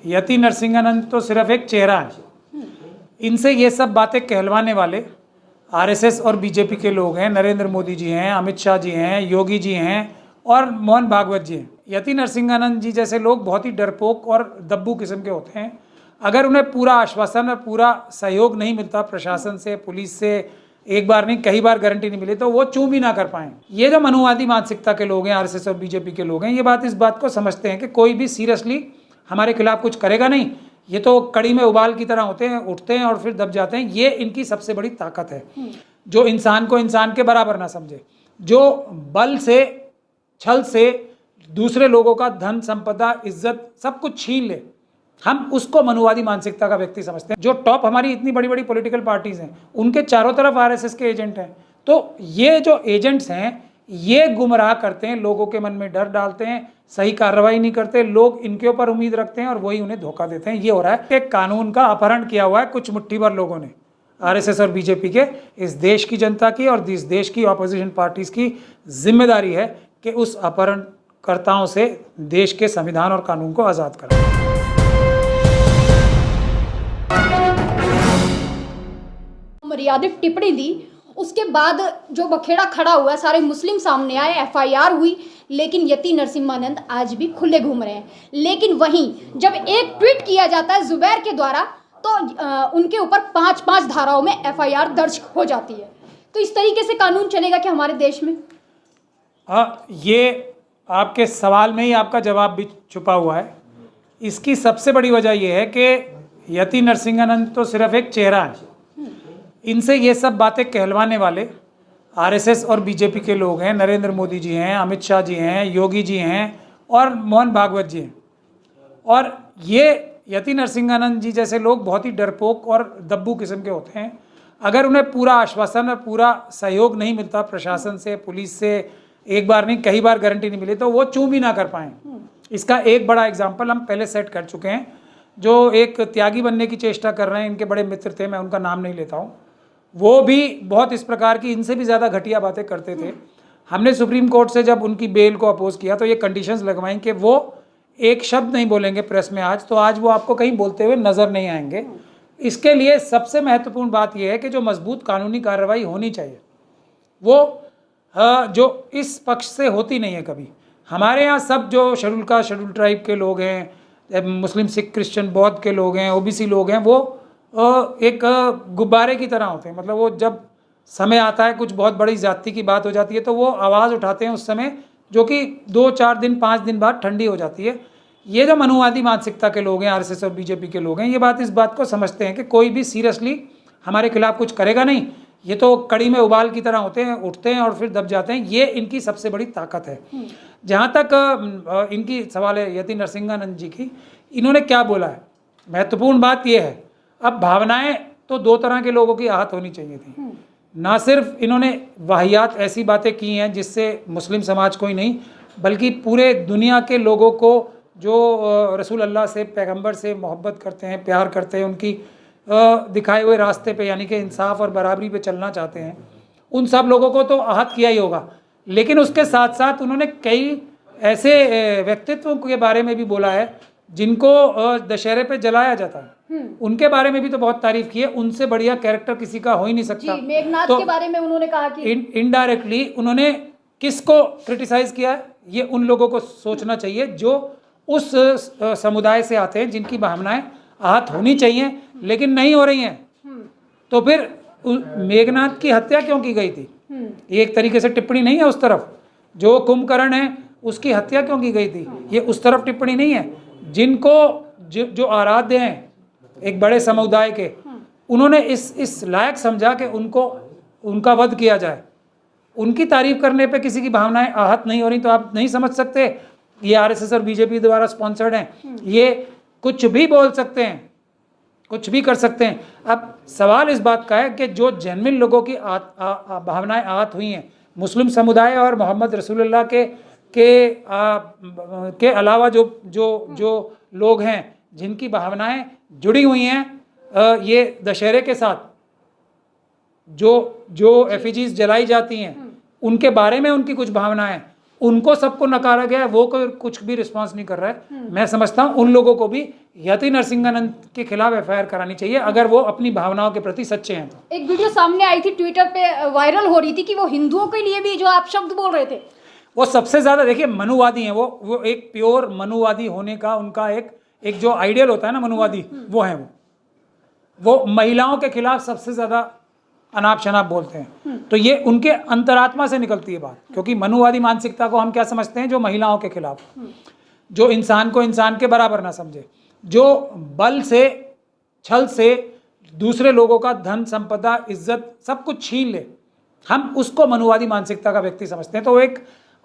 यति नरसिंहानंद तो सिर्फ एक चेहरा है। इनसे ये सब बातें कहलवाने वाले आरएसएस और बीजेपी के लोग हैं। नरेंद्र मोदी जी हैं, अमित शाह जी हैं, योगी जी हैं और मोहन भागवत जी हैं। यति नरसिंहानंद जी जैसे लोग बहुत ही डरपोक और दब्बू किस्म के होते हैं। अगर उन्हें पूरा आश्वासन और पूरा सहयोग नहीं मिलता प्रशासन से, पुलिस से, एक बार नहीं कई बार गारंटी नहीं मिली, तो वो चूं भी ना कर पाएं। ये जो मनुवादी मानसिकता के लोग हैं, आरएसएस और बीजेपी के लोग हैं, ये इस बात को समझते हैं कि कोई भी सीरियसली हमारे खिलाफ कुछ करेगा नहीं। ये तो कड़ी में उबाल की तरह होते हैं, उठते हैं और फिर दब जाते हैं। ये इनकी सबसे बड़ी ताकत है, जो इंसान को इंसान के बराबर ना समझे, जो बल से, छल से दूसरे लोगों का धन, संपदा, इज्जत सब कुछ छीन ले। हम उसको मनुवादी मानसिकता का व्यक्ति समझते हैं। जो टॉप हमारी इतनी बड़ी बड़ी पॉलिटिकल पार्टीज हैं, उनके चारों तरफ आरएसएस के एजेंट हैं। तो ये जो एजेंट्स हैं, ये गुमराह करते हैं, लोगों के मन में डर डालते हैं, सही कार्रवाई नहीं करते, लोग इनके ऊपर उम्मीद रखते हैं और वही उन्हें धोखा देते हैं। ये हो रहा है कि कानून का अपहरण किया हुआ है कुछ मुट्ठी भर लोगों ने, आरएसएस और बीजेपी के। इस देश की जनता की और इस देश की ऑपोजिशन पार्टीज की जिम्मेदारी है कि उस अपहरणकर्ताओं से देश के संविधान और कानून को आज़ाद करें। मर्यादित टिप्पणी दी, उसके बाद जो बखेड़ा खड़ा हुआ, सारे मुस्लिम सामने आए, एफआईआर हुई, लेकिन यति नरसिम्हानंद आज भी खुले घूम रहे हैं। लेकिन वहीं जब एक ट्वीट किया जाता है जुबैर के द्वारा, तो उनके ऊपर 5-5 धाराओं में एफआईआर दर्ज हो जाती है। तो इस तरीके से कानून चलेगा क्या हमारे देश में? ये आपके सवाल में ही आपका जवाब भी छुपा हुआ है। इसकी सबसे बड़ी वजह यह है कि यति नरसिंहानंद तो सिर्फ एक चेहरा है। इनसे ये सब बातें कहलवाने वाले आरएसएस और बीजेपी के लोग हैं। नरेंद्र मोदी जी हैं, अमित शाह जी हैं, योगी जी हैं और मोहन भागवत जी हैं। और ये यति नरसिंहानंद जी जैसे लोग बहुत ही डरपोक और दब्बू किस्म के होते हैं। अगर उन्हें पूरा आश्वासन और पूरा सहयोग नहीं मिलता प्रशासन से, पुलिस से, एक बार नहीं कई बार गारंटी नहीं मिली, तो वो चूं भी ना कर पाएँ। इसका एक बड़ा एग्जाम्पल हम पहले सेट कर चुके हैं। जो एक त्यागी बनने की चेष्टा कर रहे हैं, इनके बड़े मित्र थे, मैं उनका नाम नहीं लेता हूँ, वो भी बहुत इस प्रकार की इनसे भी ज़्यादा घटिया बातें करते थे। हमने सुप्रीम कोर्ट से जब उनकी बेल को अपोज किया तो ये कंडीशंस लगवाई कि वो एक शब्द नहीं बोलेंगे प्रेस में आज, तो आज वो आपको कहीं बोलते हुए नज़र नहीं आएंगे। इसके लिए सबसे महत्वपूर्ण बात यह है कि जो मजबूत कानूनी कार्रवाई होनी चाहिए, वो जो इस पक्ष से होती नहीं है कभी। हमारे यहाँ सब जो शेड्यूल ट्राइब के लोग हैं, मुस्लिम, सिख, क्रिश्चियन, बौद्ध के लोग हैं, ओबीसी लोग हैं, वो एक गुब्बारे की तरह होते हैं। मतलब वो जब समय आता है, कुछ बहुत बड़ी जाति की बात हो जाती है, तो वो आवाज़ उठाते हैं उस समय, जो कि 2-4 दिन 5 दिन बाद ठंडी हो जाती है। ये जो मनुवादी मानसिकता के लोग हैं, आरएसएस और बीजेपी के लोग हैं, ये इस बात को समझते हैं कि कोई भी सीरियसली हमारे खिलाफ कुछ करेगा नहीं। ये तो कड़ी में उबाल की तरह होते हैं, उठते हैं और फिर दब जाते हैं। ये इनकी सबसे बड़ी ताकत है। जहाँ तक इनकी सवाल है यति नरसिंहानंद जी की, इन्होंने क्या बोला है, महत्वपूर्ण बात यह है, अब भावनाएं तो 2 तरह के लोगों की आहत होनी चाहिए थी। ना सिर्फ इन्होंने वाहियात ऐसी बातें की हैं जिससे मुस्लिम समाज को ही नहीं, बल्कि पूरे दुनिया के लोगों को जो रसूल अल्लाह से, पैगंबर से मोहब्बत करते हैं, प्यार करते हैं, उनकी दिखाए हुए रास्ते पे यानी कि इंसाफ और बराबरी पे चलना चाहते हैं, उन सब लोगों को तो आहत किया ही होगा। लेकिन उसके साथ साथ उन्होंने कई ऐसे व्यक्तित्वों के बारे में भी बोला है जिनको दशहरे पे जलाया जाता है, उनके बारे में भी तो बहुत तारीफ की है। उनसे बढ़िया कैरेक्टर किसी का हो ही नहीं सकता। मेघनाथ के बारे में उन्होंने कहा कि इनडायरेक्टली उन्होंने किसको क्रिटिसाइज किया है, ये उन लोगों को सोचना चाहिए जो उस समुदाय से आते हैं, जिनकी भावनाएं आहत होनी चाहिए लेकिन नहीं हो रही हैं। तो फिर मेघनाथ की हत्या क्यों की गई थी? ये एक तरीके से टिप्पणी नहीं है उस तरफ। जो कुंभकर्ण है उसकी हत्या क्यों की गई थी, ये उस तरफ टिप्पणी नहीं है। जिनको जो आराध्य हैं एक बड़े समुदाय के, उन्होंने इस लायक समझा कि उनका वध किया जाए। उनकी तारीफ करने पे किसी की भावनाएं आहत नहीं हो रही, तो आप नहीं समझ सकते ये आरएसएस और बीजेपी द्वारा स्पॉन्सर्ड हैं। ये कुछ भी बोल सकते हैं, कुछ भी कर सकते हैं। अब सवाल इस बात का है कि जो जेन्युइन लोगों की भावनाएं आहत हुई हैं, मुस्लिम समुदाय और मोहम्मद रसूलुल्लाह के अलावा जो लोग हैं जिनकी भावनाएं जुड़ी हुई हैं ये दशहरे के साथ, जो एफिजीज जलाई जाती हैं, उनके बारे में उनकी कुछ भावनाएं, उनको सबको नकारा गया है। वो कुछ भी रिस्पांस नहीं कर रहा है। मैं समझता हूँ उन लोगों को भी यति नरसिंहानंद के खिलाफ एफआईआर करानी चाहिए अगर वो अपनी भावनाओं के प्रति सच्चे हैं तो। एक वीडियो सामने आई थी, ट्विटर पे वायरल हो रही थी कि वो हिंदुओं के लिए भी जो आप शब्द बोल रहे थे, वो सबसे ज्यादा देखिए मनुवादी हैं। वो एक प्योर मनुवादी होने का उनका एक जो आइडियल होता है ना मनुवादी, वो है वो महिलाओं के खिलाफ सबसे ज्यादा अनाप शनाप बोलते हैं। तो ये उनके अंतरात्मा से निकलती है बात, क्योंकि मनुवादी मानसिकता को हम क्या समझते हैं, जो महिलाओं के खिलाफ, जो इंसान को इंसान के बराबर ना समझे, जो बल से छल से दूसरे लोगों का धन संपदा इज्जत सब कुछ छीन ले, हम उसको मनुवादी मानसिकता का व्यक्ति समझते हैं। तो एक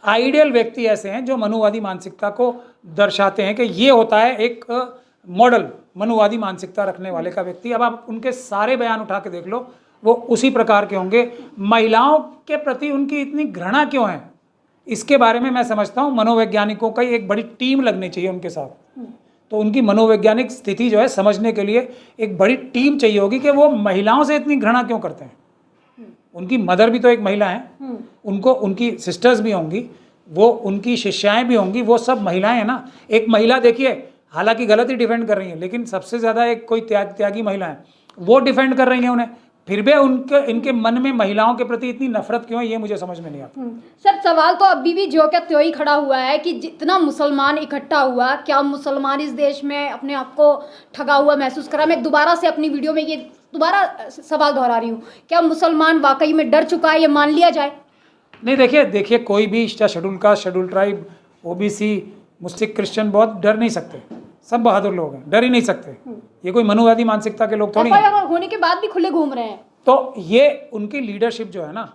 आइडियल व्यक्ति ऐसे हैं जो मनुवादी मानसिकता को दर्शाते हैं कि ये होता है एक मॉडल मनुवादी मानसिकता रखने वाले का व्यक्ति। अब आप उनके सारे बयान उठा के देख लो, वो उसी प्रकार के होंगे। महिलाओं के प्रति उनकी इतनी घृणा क्यों है, इसके बारे में मैं समझता हूँ मनोवैज्ञानिकों का एक बड़ी टीम लगनी चाहिए उनके साथ। तो उनकी मनोवैज्ञानिक स्थिति जो है समझने के लिए एक बड़ी टीम चाहिए होगी कि वो महिलाओं से इतनी घृणा क्यों करते हैं। उनकी मदर भी तो एक महिला है, उनको उनकी सिस्टर्स भी होंगी, वो उनकी शिष्याएं भी होंगी, वो सब महिलाएं हैं ना। एक महिला देखिए, हालांकि गलत ही डिफेंड कर रही है, लेकिन सबसे ज़्यादा एक कोई त्यागी महिला है, वो डिफेंड कर रही हैं उन्हें, फिर भी इनके मन में महिलाओं के प्रति इतनी नफरत क्यों है, ये मुझे समझ में नहीं आता। सर सवाल तो अभी भी जो क्या त्यों ही खड़ा हुआ है कि जितना मुसलमान इकट्ठा हुआ, क्या मुसलमान इस देश में अपने आप को ठगा हुआ महसूस करा? मैं दोबारा से अपनी वीडियो में ये दोबारा सवाल दोहरा रही हूँ, क्या मुसलमान वाकई में डर चुका है, ये मान लिया जाए? नहीं, देखिए कोई भी schedule caste, schedule tribe, OBC, Muslim, Christian बहुत डर नहीं सकते, सब बहादुर लोग हैं, डर ही नहीं सकते। ये कोई मनुवादी मानसिकता के लोग थोड़ी हैं। एफआईआर होने के बाद भी खुले घूम रहे हैं। तो ये उनकी लीडरशिप जो है ना,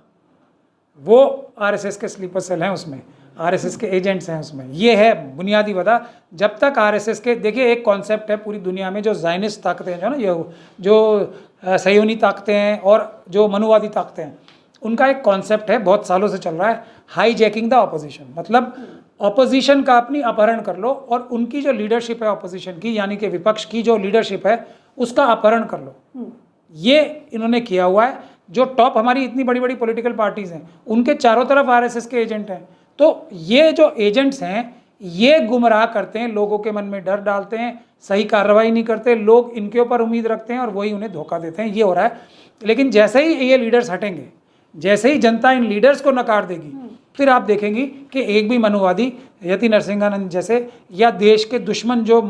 वो आरएसएस के स्लीपर सेल हैं, उसमें आरएसएस के एजेंट्स हैं उसमें। ये है बुनियादी वजह। जब तक आरएसएस के, देखिए एक कॉन्सेप्ट है पूरी दुनिया में, जो ज़ायनिस्ट ताकतें हैं जो ना, ये जो सयोनी ताकतें हैं और जो मनुवादी ताकतें हैं, उनका एक कॉन्सेप्ट है, बहुत सालों से चल रहा है, हाईजैकिंग द ऑपोजिशन। मतलब ऑपोजिशन का अपनी अपहरण कर लो और उनकी जो लीडरशिप है ऑपोजिशन की, यानी कि विपक्ष की जो लीडरशिप है, उसका अपहरण कर लो। ये इन्होंने किया हुआ है। जो टॉप हमारी इतनी बड़ी बड़ी पॉलिटिकल पार्टीज हैं, उनके चारों तरफ आरएसएस के एजेंट हैं। तो ये जो एजेंट्स हैं, ये गुमराह करते हैं, लोगों के मन में डर डालते हैं, सही कार्रवाई नहीं करते, लोग इनके ऊपर उम्मीद रखते हैं और वही उन्हें धोखा देते हैं। ये हो रहा है। लेकिन जैसे ही ये लीडर्स हटेंगे, जैसे ही जनता इन लीडर्स को नकार देगी, फिर आप देखेंगी कि एक भी मनुवादी यति नरसिंहानंद जैसे, या देश के दुश्मन जो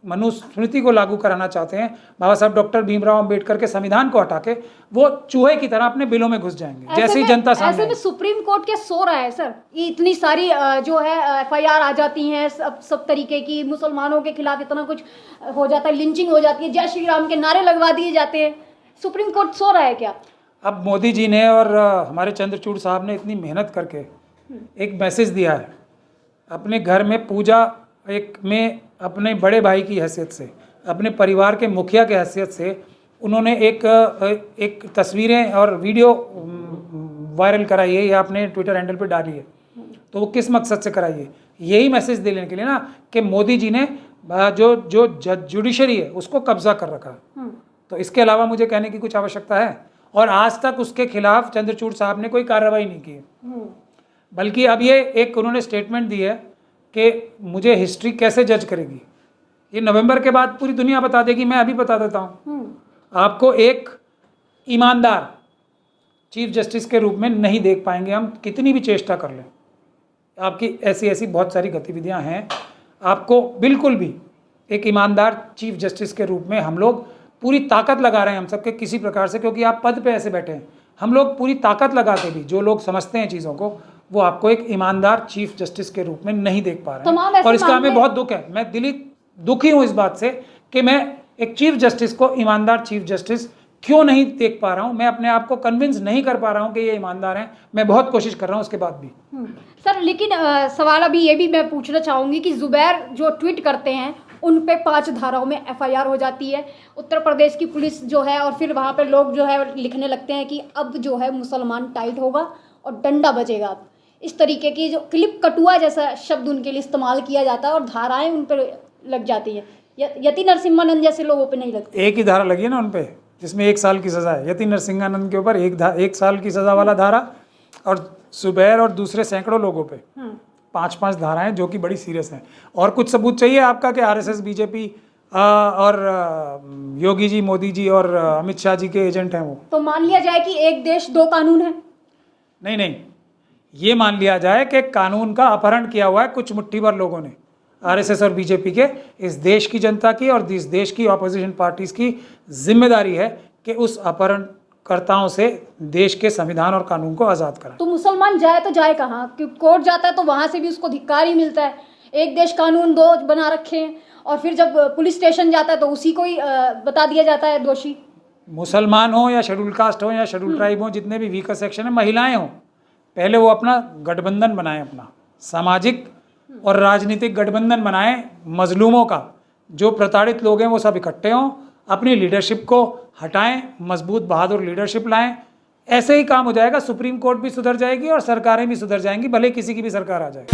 मनुस्मृति को लागू कराना चाहते हैं, बाबा साहब डॉक्टर भीमराव अंबेडकर के संविधान को हटा के, वो चूहे की तरह अपने बिलों में घुस जाएंगे जैसे ही जनता सामने। ऐसे में सुप्रीम कोर्ट क्या सो रहा है सर? ये इतनी सारी जो है एफआईआर आ जाती हैं, सब तरीके की, मुसलमानों के खिलाफ इतना कुछ हो जाता है, लिंचिंग हो जाती है, जय श्री राम के नारे लगवा दिए जाते हैं, सुप्रीम कोर्ट सो रहा है क्या? अब मोदी जी ने और हमारे चंद्रचूड़ साहब ने इतनी मेहनत करके एक मैसेज दिया है, अपने घर में पूजा में अपने बड़े भाई की हैसियत से, अपने परिवार के मुखिया के हैसियत से उन्होंने एक तस्वीरें और वीडियो वायरल कराई है, या अपने ट्विटर हैंडल पे डाली है। तो वो किस मकसद से कराई है? यही मैसेज देने के लिए ना कि मोदी जी ने जो जुडिशरी है उसको कब्जा कर रखा। तो इसके अलावा मुझे कहने की कुछ आवश्यकता है? और आज तक उसके खिलाफ चंद्रचूड़ साहब ने कोई कार्रवाई नहीं की, बल्कि अब ये एक उन्होंने स्टेटमेंट दी है कि मुझे हिस्ट्री कैसे जज करेगी, ये नवंबर के बाद पूरी दुनिया बता देगी। मैं अभी बता देता हूँ आपको, एक ईमानदार चीफ जस्टिस के रूप में नहीं देख पाएंगे हम, कितनी भी चेष्टा कर लें। आपकी ऐसी बहुत सारी गतिविधियाँ हैं, आपको बिल्कुल भी एक ईमानदार चीफ जस्टिस के रूप में हम लोग पूरी ताकत लगा रहे हैं, हम सबके किसी प्रकार से, क्योंकि आप पद पे ऐसे बैठे हैं, हम लोग पूरी ताकत लगा के भी, जो लोग समझते हैं चीज़ों को, वो आपको एक ईमानदार चीफ जस्टिस के रूप में नहीं देख पा रहे हैं। और इसका हमें बहुत दुख है। मैं दिली दुखी हूँ इस बात से कि मैं एक चीफ जस्टिस को ईमानदार चीफ जस्टिस क्यों नहीं देख पा रहा हूँ। मैं अपने आप को कन्विंस नहीं कर पा रहा हूँ कि ये ईमानदार हैं। मैं बहुत कोशिश कर रहा हूँ उसके बाद भी। सर लेकिन सवाल अभी ये भी मैं पूछना चाहूँगी कि जुबैर जो ट्वीट करते हैं उन पे 5 धाराओं में एफआईआर हो जाती है। उत्तर प्रदेश की पुलिस जो है, और फिर वहाँ पे लोग जो है लिखने लगते हैं कि अब जो है मुसलमान टाइट होगा और डंडा बजेगा। अब इस तरीके की जो क्लिप कटुआ जैसा शब्द उनके लिए इस्तेमाल किया जाता है और धाराएं उन पर लग जाती है। यति नरसिम्हानंद जैसे लोगों पे नहीं लगती। एक ही धारा लगी है ना उन पे, जिसमें 1 साल की सज़ा है। यति नरसिम्हानंद के ऊपर 1 साल की सज़ा वाला धारा, और जुबैर और दूसरे सैकड़ों लोगों पे 5-5 धाराएं, जो कि बड़ी सीरियस हैं। और कुछ सबूत चाहिए आपका कि आरएसएस, बीजेपी और योगी जी, मोदी जी और अमित शाह जी के एजेंट हैं वो। तो मान लिया जाए कि एक देश दो कानून है। नहीं नहीं, ये मान लिया जाए कि कानून का अपहरण किया हुआ है कुछ मुट्ठी भर लोगों ने, आरएसएस और बीजेपी के। इस देश की जनता की और इस देश की ऑपोजिशन पार्टीज की जिम्मेदारी है कि उस अपहरणकर्ताओं से देश के संविधान और कानून को आज़ाद कराएं। तो मुसलमान जाए तो जाए कहाँ? क्योंकि कोर्ट जाता है तो वहां से भी उसको धिक्कार ही मिलता है। एक देश कानून दो बना रखे हैं, और फिर जब पुलिस स्टेशन जाता है तो उसी को ही बता दिया जाता है दोषी। मुसलमान हो या शेड्यूल कास्ट हो या शेड्यूल ट्राइब हो, जितने भी वीकर सेक्शन है, महिलाएं हो, पहले वो अपना गठबंधन बनाएं, अपना सामाजिक और राजनीतिक गठबंधन बनाएं मजलूमों का। जो प्रताड़ित लोग हैं वो सब इकट्ठे हों, अपनी लीडरशिप को हटाएं, मजबूत बहादुर लीडरशिप लाएं। ऐसे ही काम हो जाएगा, सुप्रीम कोर्ट भी सुधर जाएगी और सरकारें भी सुधर जाएंगी, भले किसी की भी सरकार आ जाए।